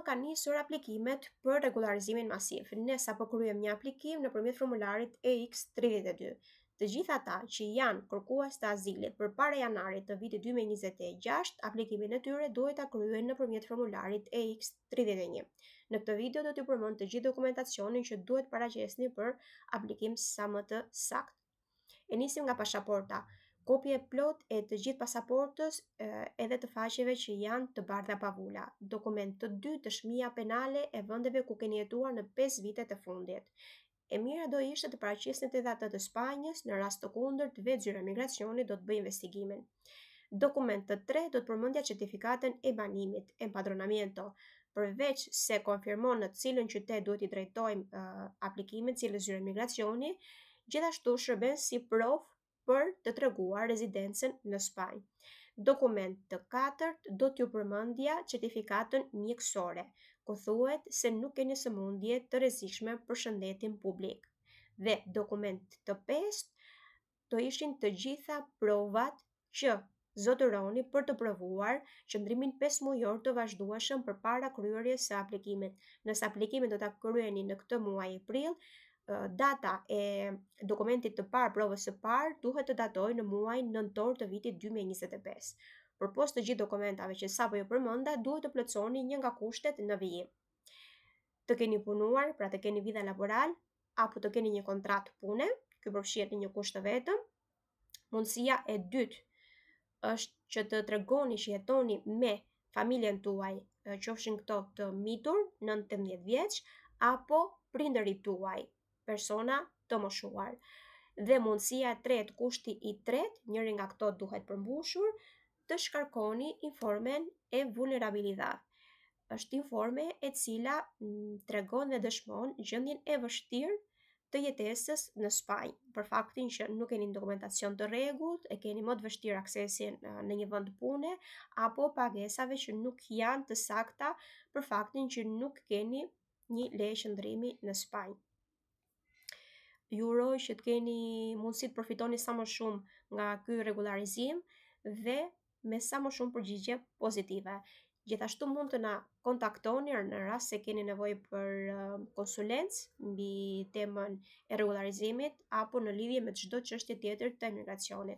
Ka nisur aplikimet për regularizimin masiv. Ne sapo kryem një aplikim nëpërmjet formularit EX32. Të gjithë ata që janë kërkues të azilit përpara janarit të vitit 2026, aplikimin e tyre duhet ta kryejnë nëpërmjet formularit EX31. Në këtë video do t'ju përmend të gjithë dokumentacionin që duhet paraqesni për aplikim sa më të saktë. E nisim nga pasaporta. Kopje plot e të gjithë pasaportës edhe të faqeve që janë të bardha pavula. Dokument të dytë dëshmia penale e vendeve ku keni jetuar në 5 vitet e fundit. E mira do ishte të paraqesnit edhe atë të Spanjës, në rast të kundërt vetë zyra e migracionit do të bëjë investigimin. Dokument të tretë do të përmendja certifikatën e banimit, empadronamiento. Përveç se konfirmon në cilën qytet duhet i drejtojmë aplikimin, cilës zyra e migracioni, gjithashtu shërben si provë për të treguar rezidencën në Spanjë. Dokument të katërt do t'ju përmendja certifikatën mjekësore, ku thuhet se nuk keni sëmundje të rrezikshme për shëndetin publik. Dhe dokument të pestë do ishin të gjitha provat që zotëroni për të provuar qëndrimin 5 mujor të vazhdueshëm përpara kryerjes së aplikimit. Nëse aplikimin do ta kryeni në këtë muaj prill, data e dokumentit të parë, provës së parë, duhet të datojë në muajin nëntor të vitit 2025. Përpos të gjithë dokumentave që sapo ju përmenda, duhet të plotësoni një nga kushtet në vijim. Të keni punuar, pra të keni vida laboral, apo të keni një kontratë pune, ky përfshihet në një kusht të vetëm. Mundësia e dytë është që të tregoni që jetoni me familjen tuaj, qofshin këto të mitur, 19 vjeç, apo prindërit tuaj, persona të moshuar. Dhe mundësia e tretë, kushti i tretë, njëri nga këto duhet përmbushur, të shkarkoni informen e vulnerabilidad. Është informe e cila tregon dhe dëshmon gjendjen e vështirë të jetesës në Spanjë, për faktin që nuk keni dokumentacion të rregullt, e keni më të vështirë aksesin në një vend pune, apo pagesave që nuk janë të sakta për faktin që nuk keni një leje qëndrimi në Spanjë. Ju uroj që të keni mundësi të përfitoni sa më shumë nga ky regularizim dhe me sa më shumë përgjigje pozitive. Gjithashtu mund të na kontaktoni në rast se keni nevojë për konsulencë mbi temën e regularizimit apo në lidhje me çdo çështje tjetër të emigracionit.